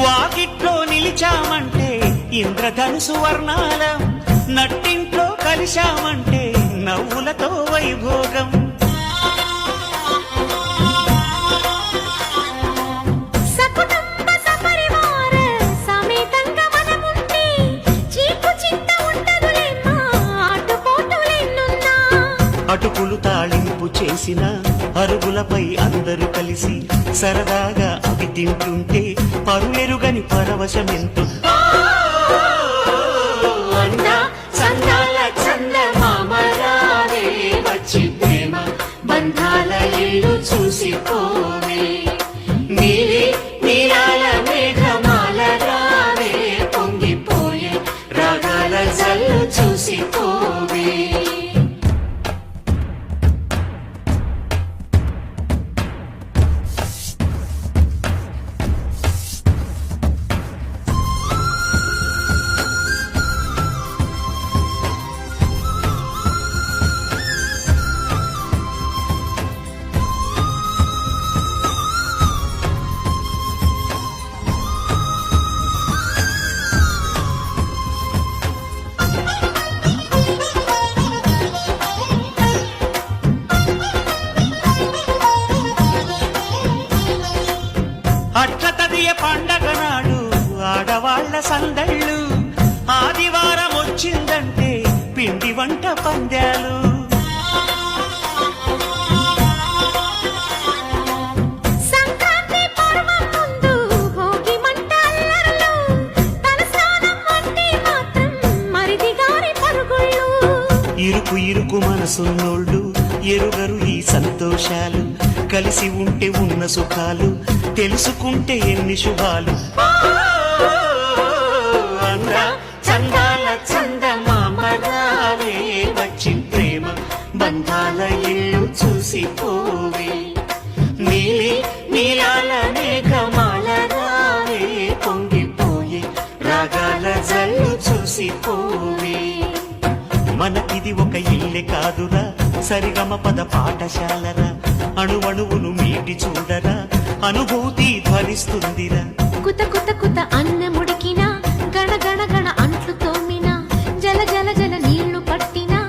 వాకిట్లో నిలిచామంటే ఇంద్రధనుసు వర్ణాలం, నట్టింట్లో కలిశామంటే నవ్వులతో వైభోగం. అటుకులు తాళింపు చేసిన అరుగులపై అందరూ కలిసి సరదాగా అవి తింటుంటే పరులెరుగని పరవశమెంతో. చందాల చందమామరావే వచ్చి ప్రేమ బంధాల ఇల్లు చూసిపోవే, నీలి నీరాల మేఘమాల రావే పొంగిపోయే రాగాల జల్లు చూసిపోవే. అట్లతదియ పండగ నాడు ఆడవాళ్ల సందళ్ళు, ఆదివారం వచ్చిందంటే పిండి వంట పందాలు. సంక్రాంతి పర్వం ముందు భోగి మంట అల్లర్లు, తలస్నానం అంటే మాత్రం మరిది గారి పరుగుళ్ళు. ఇరుకు ఇరుకు మనసున్నోళ్ళు ఎరుగరు ఈ సంతోషాలు, కలిసి ఉంటే ఉన్న సుఖాలు తెలుసుకుంటే ఎన్ని శుభాలు. చందాల చందమామరావే వచ్చి ప్రేమ బంధాల ఇల్లు చూసిపోవే, నీలి నీలాల మేఘమాల రావే పొంగిపోయే రాగాల జల్లు చూసిపోవే. మనకిది ఒక ఇల్లే కాదురా, సరిగమ పద పాఠశాలరా, అణువణువును మీటి చూడరా అనుభూతి ధ్వనిస్తుందిరా. కుత కుత కుత అన్నముడికినా, గణ గణ గణ అంట్లు తోమినా, జల జల జల నీళ్లు పట్టినా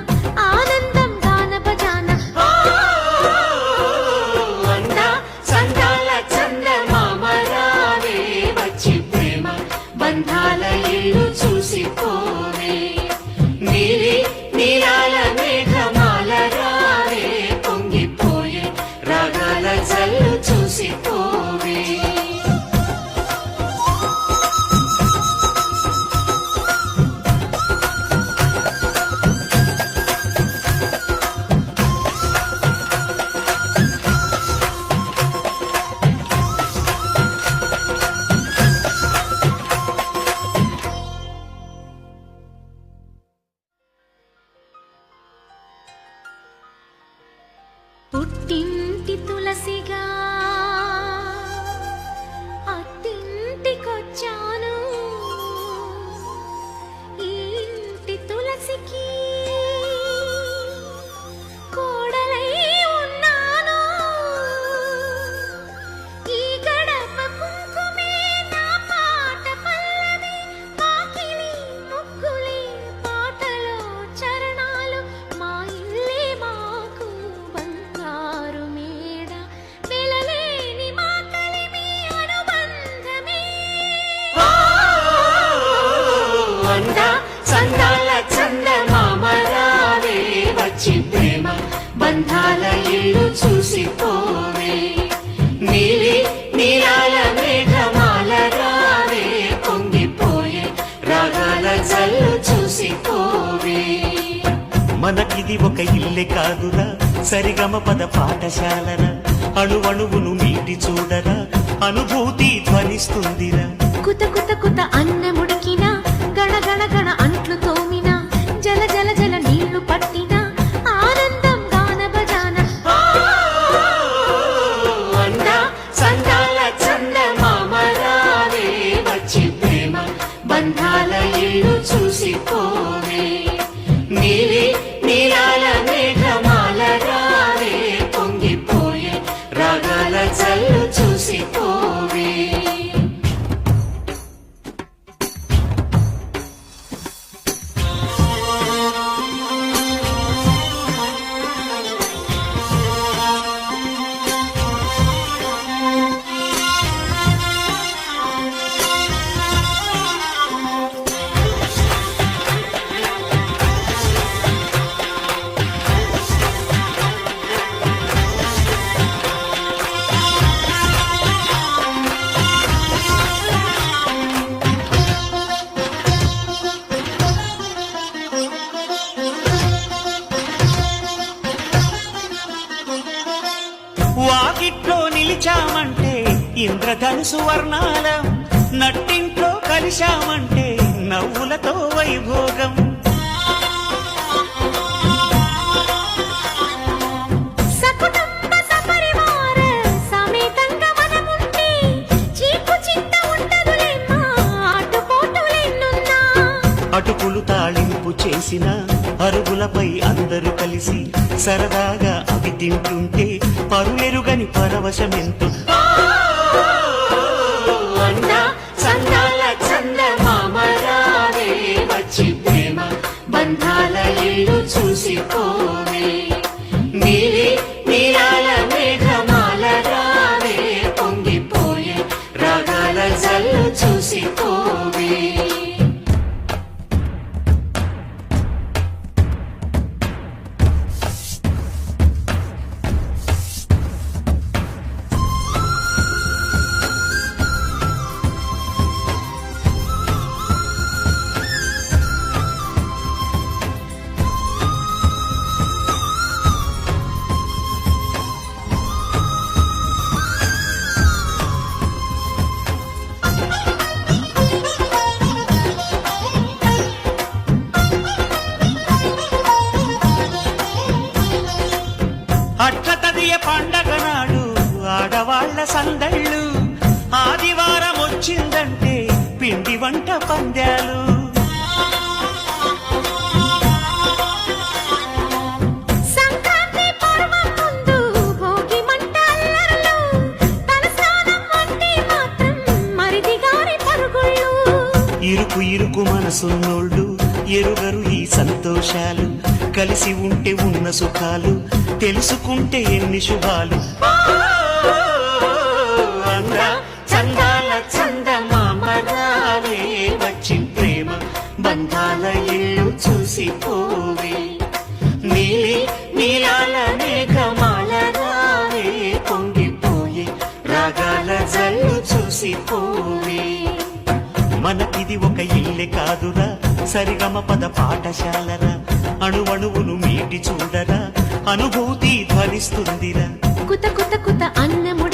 ఆనందం గాన భజాన. చందాల చందమామరావే వచ్చి ప్రేమ బంధాల ఇల్లు చూసిపోవే, నీలి నీలాల మేఘమాల రావే పొంగిపోయే రాగాల జల్లు చూసిపోవే. పుట్టింటి తులసిగా అత్తింటికొచ్చాను, ఈ ఇంటి తులసికి కోడలై ఉన్నాను. ఈ గడప కుంకుమే నా పాట పల్లవి, పాకిలి ముగ్గులే పాటలో చరణాలు, మా ఇల్లే మాకు బంగారు మేడ, వెలలేని మా కలిమి అనుబంధమే. చందాల చందమామరావే వచ్చి ప్రేమ బంధాల ఇల్లు చూసిపోవే, నీలి నీలాల మేఘమాల రావే పొంగిపోయే రాగాల జల్లు చూసిపోవే. మనకిది ఒక ఇల్లే కాదురా, సరిగమ పద పాఠశాలరా, అణువణువును మీటి చూడరా అనుభూతి ధ్వనిస్తుందిరా. కుత కుత కుత అన్నముడికినా, గణ గణ గణ అంట్లు తోమినా, జల జల జల నీళ్లు పట్టినా ఆనందం గాన భజాన. చందాల చందమామరావే వచ్చి ప్రేమ బంధాల ఇల్లు చూసిపోవే, నీలి నీలాల మేఘమాల రావే పొంగిపోయే రాగాల జల్లు చూసిపోవే. ఇంద్రధనుసు వర్ణాలం నట్టింట్లో కలిశామంటే నవ్వులతో వైభోగం. సకుటుంబ సపరివార సమేతంగా మనముంటే చీకు చింత ఉండదులేమ్మా ఆటుపోటులెన్నున్నా. అటుకులు తాళింపు చేసిన అరుగులపై అందరూ కలిసి సరదాగా అవి తింటుంటే పరులెరుగని పరవశమెంతో. అంద చందాల చందమామ రావే వచ్చి ప్రేమ బంధాల ఇల్లు చూసిపోవే. నీలి నీలాల మేఘమాల రావే పొంగిపోయే రాగాల జల్లు చూసిపోవే. అట్ల తదియ పండగ నాడు ఆడవాళ్ల సందళ్ళు, ఆదివారం వచ్చిందంటే పిండి వంట పందాలు. సంక్రాంతి పర్వం ముందు భోగి మంట అల్లర్లు, తలస్నానం అంటే మాత్రం మరిది గారి పరుగుళ్ళు. ఇరుకు ఇరుకు మనసున్నోళ్ళు ఎరుగరు ఈ సంతోషాలు, కలిసి ఉంటే ఉన్న సుఖాలు తెలుసుకుంటే ఎన్ని శుభాలు. అంద చందాల చందమామ రావే వచ్చి ప్రేమ బంధాల ఇల్లు చూసిపోవే. నీలి నీలాల మేఘమాల రావే పొంగిపోయే రాగాల జల్లు చూసిపోవే. మనకిది ఒక ఇల్లే కాదురా సరిగమ పద పాఠశాలరా, అణువణువును మీటి చూడరా అనుభూతి ధ్వనిస్తుందిరా. కుత కుత కుత అన్నము